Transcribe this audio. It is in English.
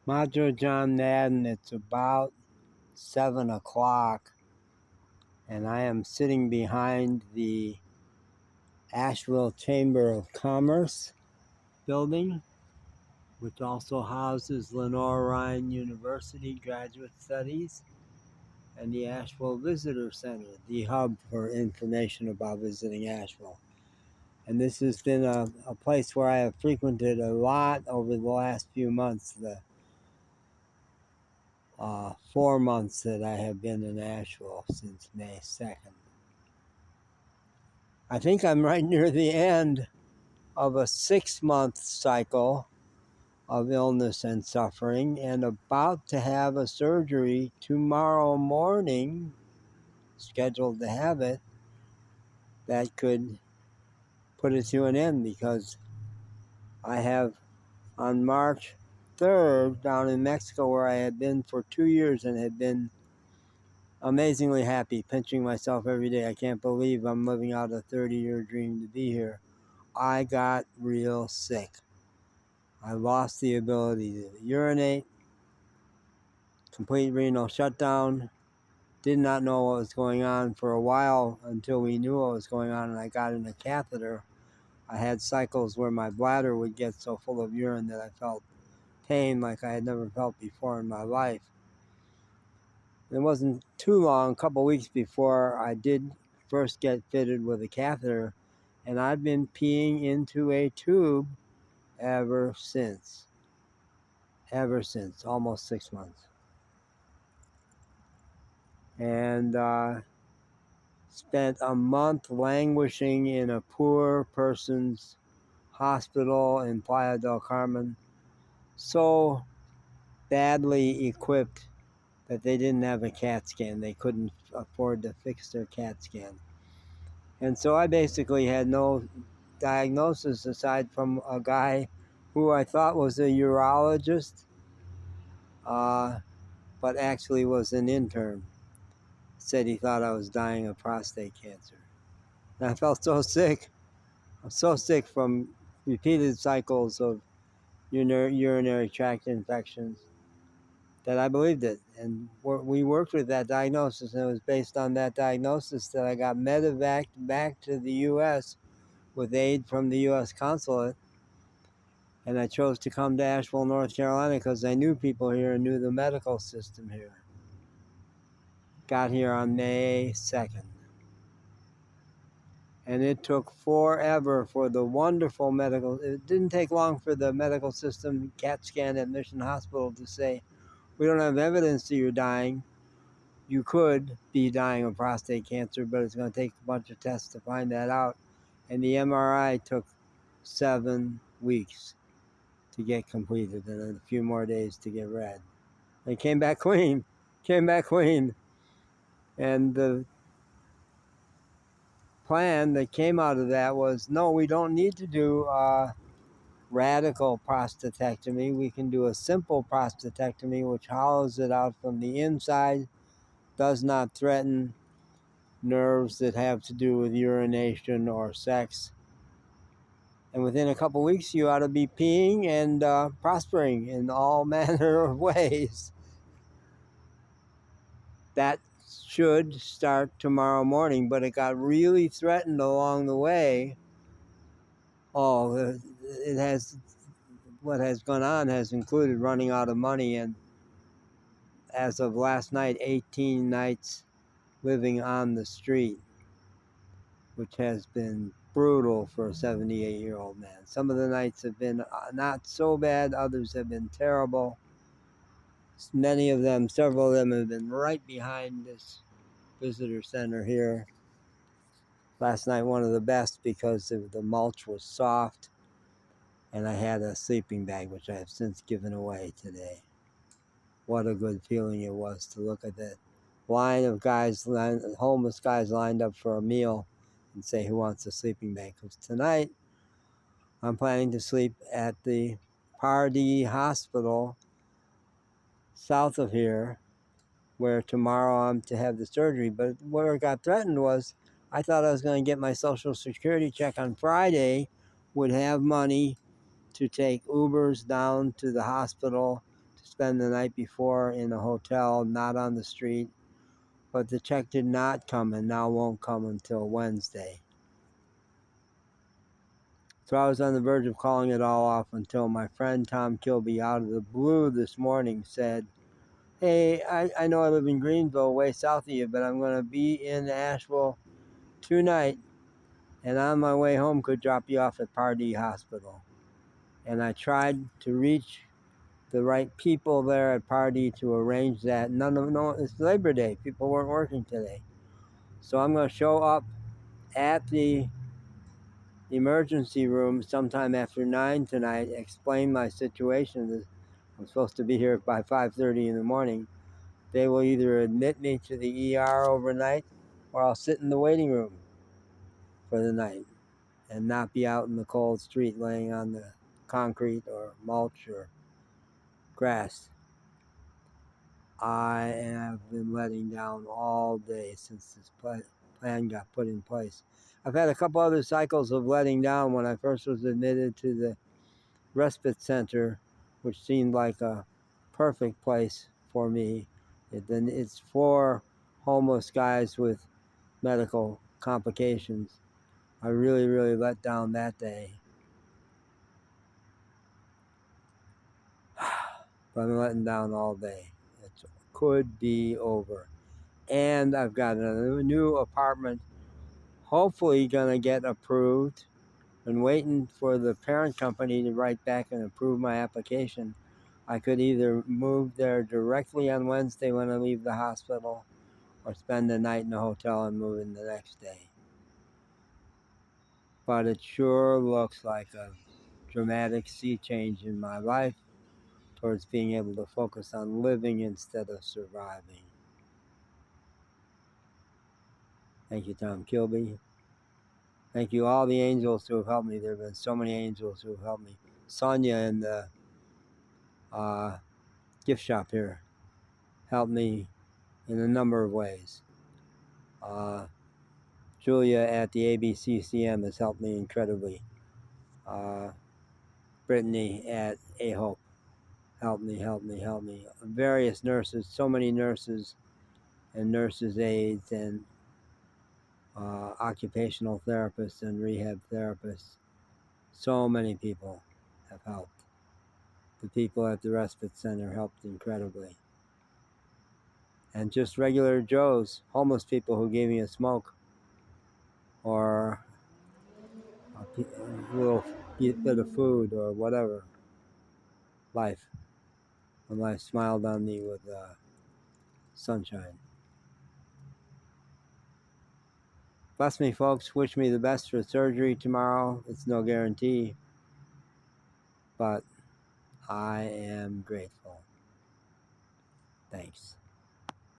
Macho John Madden, it's about 7 o'clock, and I am sitting behind the Asheville Chamber of Commerce building, which also houses Lenore Ryan University Graduate Studies and the Asheville Visitor Center, the hub for information about visiting Asheville. And this has been a place where I have frequented a lot over the last few months, the 4 months that I have been in Asheville since May 2nd. I think I'm right near the end of a 6-month cycle of illness and suffering, and about to have a surgery tomorrow morning, scheduled to have it, that could put it to an end, because I have on March 3rd down in Mexico, where I had been for 2 years and had been amazingly happy, pinching myself every day. I can't believe I'm living out a 30-year dream to be here. I got real sick. I lost the ability to urinate, complete renal shutdown, did not know what was going on for a while until we knew what was going on, and I got in a catheter. I had cycles where my bladder would get so full of urine that I felt pain like I had never felt before in my life. It wasn't too long, a couple weeks before I did first get fitted with a catheter, and I've been peeing into a tube ever since, almost 6 months. And spent a month languishing in a poor person's hospital in Playa del Carmen, so badly equipped that they didn't have a CAT scan. They couldn't afford to fix their CAT scan. And so I basically had no diagnosis aside from a guy who I thought was a urologist, but actually was an intern. Said he thought I was dying of prostate cancer. And I felt so sick. I'm so sick from repeated cycles of urinary tract infections that I believed it. And we worked with that diagnosis, and it was based on that diagnosis that I got medevaced back to the U.S. with aid from the U.S. consulate. And I chose to come to Asheville, North Carolina, because I knew people here and knew the medical system here. Got here on May 2nd. And it took forever for the wonderful it didn't take long for the medical system, CAT scan at Mission Hospital, to say, we don't have evidence that you're dying. You could be dying of prostate cancer, but it's going to take a bunch of tests to find that out. And the MRI took 7 weeks to get completed and a few more days to get read. They came back clean. And the plan that came out of that was, no, we don't need to do radical prostatectomy. We can do a simple prostatectomy, which hollows it out from the inside, does not threaten nerves that have to do with urination or sex. And within a couple weeks, you ought to be peeing and prospering in all manner of ways. That should start tomorrow morning, but it got really threatened along the way. What has gone on has included running out of money, and as of last night, 18 nights living on the street, which has been brutal for a 78-year-old man. Some of the nights have been not so bad, others have been terrible. Several of them have been right behind this visitor center here. Last night, one of the best, because the mulch was soft, and I had a sleeping bag, which I have since given away today. What a good feeling it was to look at that line of homeless guys lined up for a meal and say, who wants a sleeping bag? Because tonight, I'm planning to sleep at the Pardee Hospital south of here, where tomorrow I'm to have the surgery. But where it got threatened was, I thought I was going to get my Social Security check on Friday, would have money to take Ubers down to the hospital to spend the night before in a hotel, not on the street. But the check did not come and now won't come until Wednesday. So I was on the verge of calling it all off until my friend Tom Kilby, out of the blue this morning, said, "Hey, I know I live in Greenville, way south of you, but I'm going to be in Asheville tonight, and on my way home could drop you off at Pardee Hospital." And I tried to reach the right people there at Pardee to arrange that. No, it's Labor Day. People weren't working today. So I'm going to show up at the emergency room sometime after 9 tonight, explain my situation. I'm supposed to be here by 5:30 in the morning. They will either admit me to the ER overnight, or I'll sit in the waiting room for the night and not be out in the cold street laying on the concrete or mulch or grass. I have been letting down all day since this plan got put in place. I've had a couple other cycles of letting down. When I first was admitted to the respite center, which seemed like a perfect place for me. It's for homeless guys with medical complications. I really, really let down that day. But I'm letting down all day. It could be over. And I've got a new apartment, hopefully gonna get approved. Been waiting for the parent company to write back and approve my application. I could either move there directly on Wednesday when I leave the hospital, or spend the night in a hotel and move in the next day. But it sure looks like a dramatic sea change in my life towards being able to focus on living instead of surviving. Thank you, Tom Kilby. Thank you, all the angels who have helped me. There have been so many angels who have helped me. Sonia in the gift shop here helped me in a number of ways. Julia at the ABCCM has helped me incredibly. Brittany at A-Hope helped me. Various nurses, so many nurses and nurses' aides and occupational therapists and rehab therapists. So many people have helped. The people at the respite center helped incredibly. And just regular Joes, homeless people who gave me a smoke or a little bit of food or whatever. Life. When life smiled on me with sunshine. Bless me, folks. Wish me the best for surgery tomorrow. It's no guarantee, but I am grateful. Thanks.